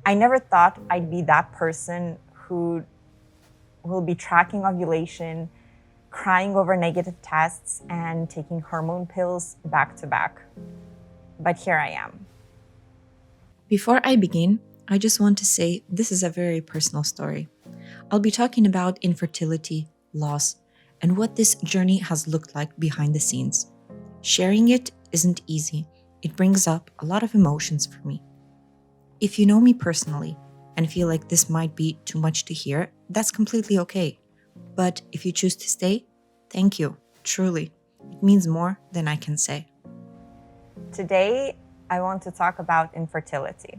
I never thought I'd be that person who will be tracking ovulation, crying over negative tests, and taking hormone pills back to back. But here I am. Before I begin, I just want to say this is a very personal story. I'll be talking about infertility, loss, and what this journey has looked like behind the scenes. Sharing it isn't easy. It brings up a lot of emotions for me. If you know me personally and feel like this might be too much to hear, that's completely okay. But if you choose to stay, thank you, truly. It means more than I can say. Today, I want to talk about infertility.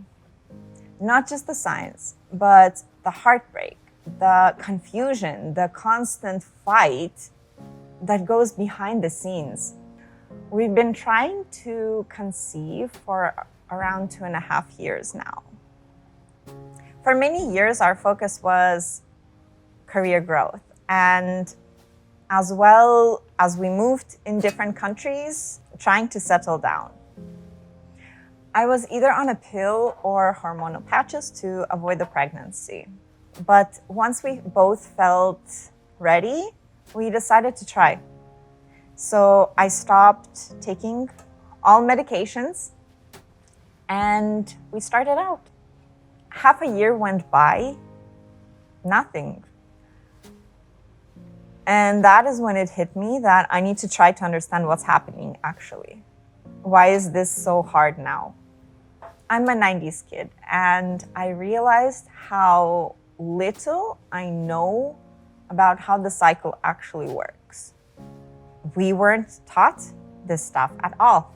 Not just the science, but the heartbreak, the confusion, the constant fight that goes behind the scenes. We've been trying to conceive for around 2.5 years now. For many years, our focus was career growth, and as well as we moved in different countries, trying to settle down. I was either on a pill or hormonal patches to avoid the pregnancy. But once we both felt ready, we decided to try. So I stopped taking all medications and we started out. Half a year went by, nothing. And that is when it hit me that I need to try to understand what's happening actually. Why is this so hard now? I'm a 90s kid and I realized how little I know about how the cycle actually works. We weren't taught this stuff at all.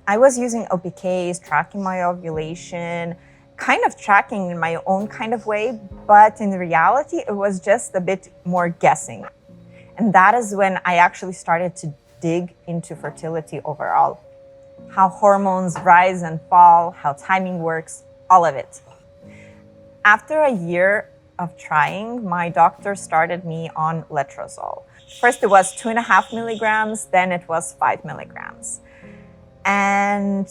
I was using OPKs, tracking my ovulation, kind of tracking in my own kind of way, but in reality, it was just a bit more guessing. And that is when I actually started to dig into fertility overall. How hormones rise and fall, how timing works, all of it. After a year of trying, my doctor started me on Letrozole. First it was 2.5 milligrams, then it was 5 milligrams. And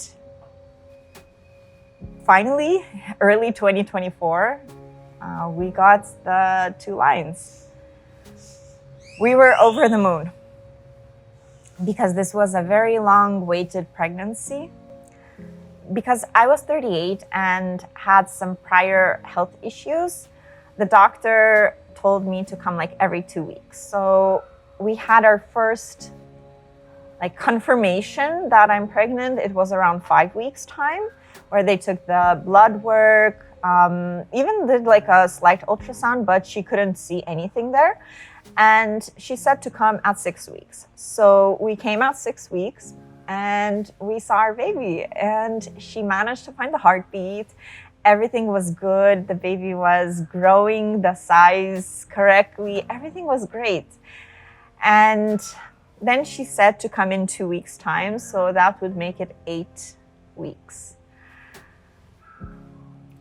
finally, early 2024, we got the 2 lines. We were over the moon because this was a very long-awaited pregnancy. Because I was 38 and had some prior health issues, the doctor told me to come like every 2 weeks. So we had our first confirmation that I'm pregnant. It was around 5 weeks time, where they took the blood work, even did like a slight ultrasound, but she couldn't see anything there. And she said to come at 6 weeks. So we came at 6 weeks and we saw our baby, and she managed to find the heartbeat. Everything was good. The baby was growing the size correctly. Everything was great. And then she said to come in 2 weeks time. So that would make it 8 weeks.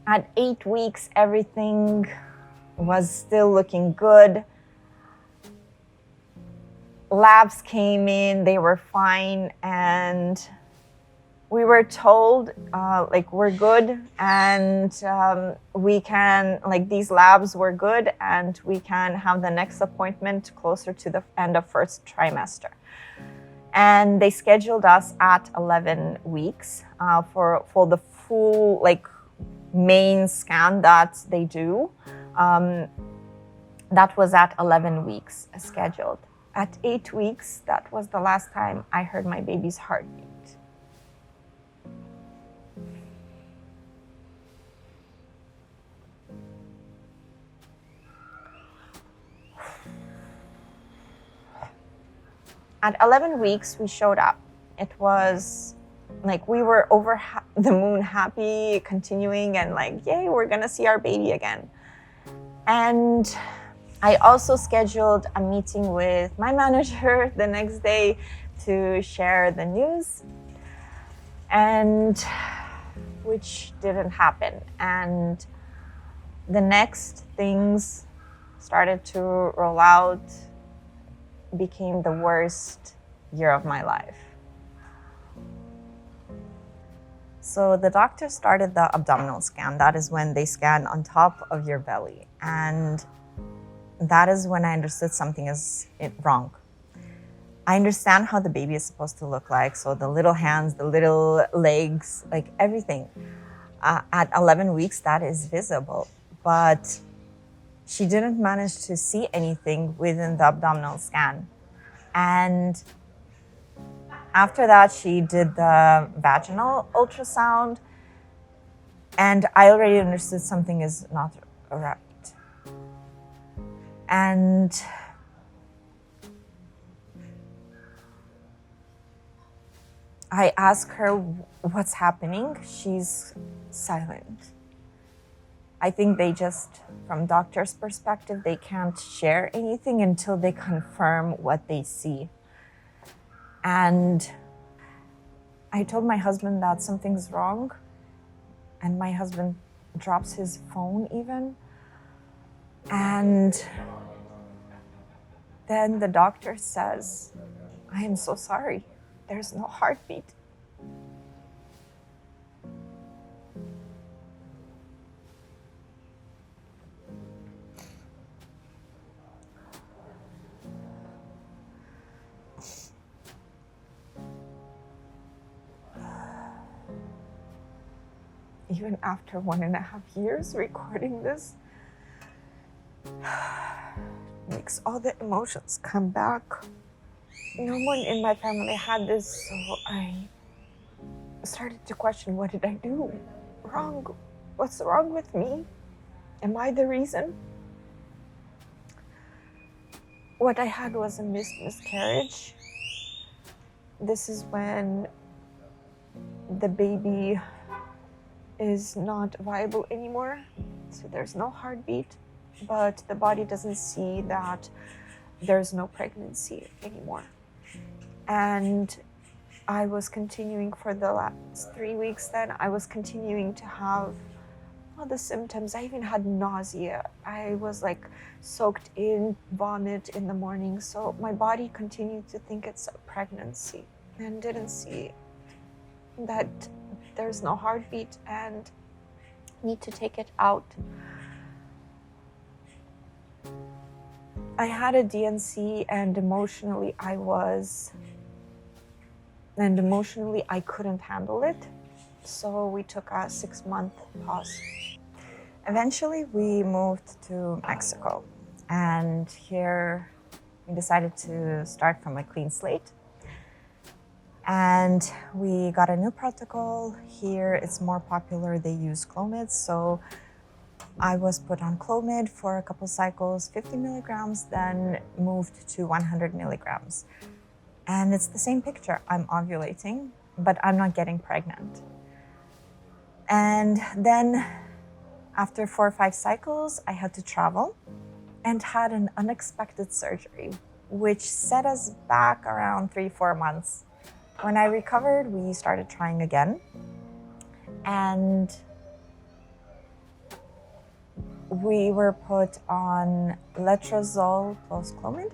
At 8 weeks, everything was still looking good. Labs came in, they were fine, and we were told we're good and we can, these labs were good and we can have the next appointment closer to the end of first trimester. And they scheduled us at 11 weeks for the full main scan that they do. That was at 11 weeks scheduled. At 8 weeks, that was the last time I heard my baby's heartbeat. At 11 weeks, we showed up. It was we were over the moon happy, continuing, and yay, we're gonna see our baby again. And I also scheduled a meeting with my manager the next day to share the news, and which didn't happen. And the next things started to roll out, became the worst year of my life. So the doctor started the abdominal scan. That is when they scan on top of your belly. And that is when I understood something is wrong. I understand how the baby is supposed to look like. So the little hands, the little legs, like everything. At 11 weeks, that is visible. But she didn't manage to see anything within the abdominal scan. And after that, she did the vaginal ultrasound. And I already understood something is not right. And I ask her what's happening. She's silent. I think they just, from doctor's perspective, they can't share anything until they confirm what they see. And I told my husband that something's wrong, and my husband drops his phone even. And then the doctor says, "I am so sorry. There's no heartbeat." Even after 1.5 years recording this, makes all the emotions come back. No one in my family had this, so I started to question, what did I do wrong? What's wrong with me? Am I the reason? What I had was a miscarriage. This is when the baby is not viable anymore, so there's no heartbeat, but the body doesn't see that there's no pregnancy anymore. And I was continuing for the last 3 weeks then, I was continuing to have all the symptoms. I even had nausea. I was like soaked in vomit in the morning. So my body continued to think it's a pregnancy and didn't see that there's no heartbeat and need to take it out. I had a DNC and emotionally I couldn't handle it. So we took a 6-month pause. Eventually we moved to Mexico, and here we decided to start from a clean slate. And we got a new protocol. Here it's more popular, they use Clomid. So I was put on Clomid for a couple cycles, 50 milligrams, then moved to 100 milligrams. And it's the same picture. I'm ovulating, but I'm not getting pregnant. And then after 4 or 5 cycles, I had to travel and had an unexpected surgery, which set us back around 3-4 months. When I recovered, we started trying again. And we were put on Letrozole plus Clomid.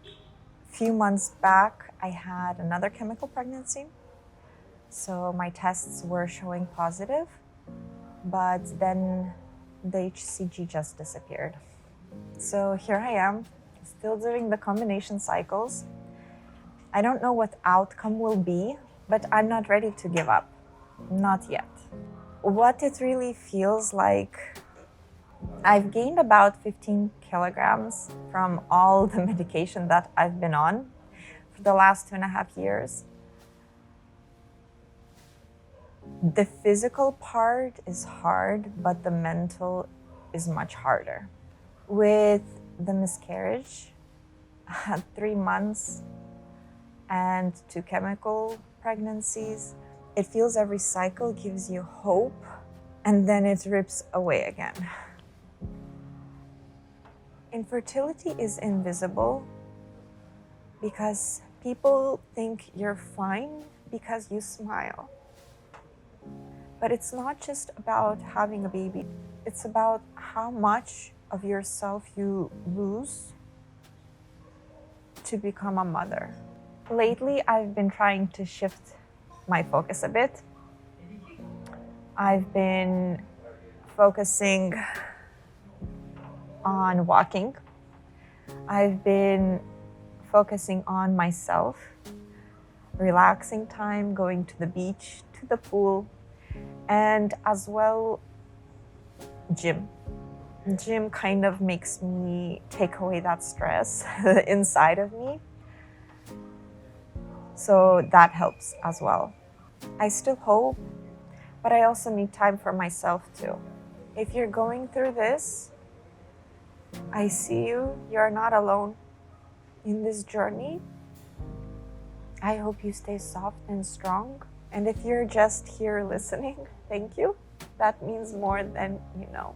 A few months back, I had another chemical pregnancy. So my tests were showing positive, but then the HCG just disappeared. So here I am, still doing the combination cycles. I don't know what outcome will be, but I'm not ready to give up. Not yet. What it really feels like, I've gained about 15 kilograms from all the medication that I've been on for the last 2.5 years. The physical part is hard, but the mental is much harder. With the miscarriage, I had 3 months and 2 chemical pregnancies. It feels every cycle gives you hope, and then it rips away again. Infertility is invisible because people think you're fine because you smile. But it's not just about having a baby. It's about how much of yourself you lose to become a mother. Lately, I've been trying to shift my focus a bit. I've been focusing on walking. I've been focusing on myself, relaxing time, going to the beach, to the pool, and as well, gym. Gym kind of makes me take away that stress inside of me. So that helps as well. I still hope, but I also need time for myself too. If you're going through this, I see you. You're not alone in this journey. I hope you stay soft and strong. And if you're just here listening, thank you. That means more than you know.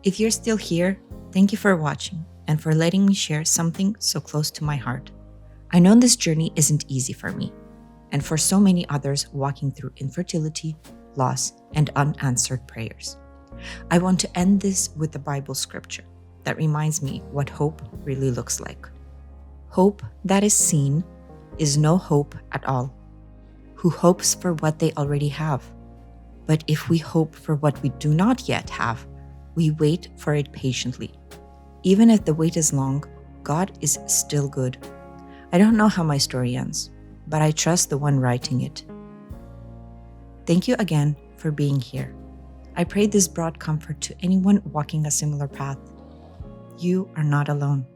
If you're still here, thank you for watching and for letting me share something so close to my heart. I know this journey isn't easy for me, and for so many others walking through infertility, loss, and unanswered prayers. I want to end this with the Bible scripture that reminds me what hope really looks like. Hope that is seen is no hope at all. Who hopes for what they already have? But if we hope for what we do not yet have, we wait for it patiently. Even if the wait is long, God is still good. I don't know how my story ends, but I trust the one writing it. Thank you again for being here. I pray this brought comfort to anyone walking a similar path. You are not alone.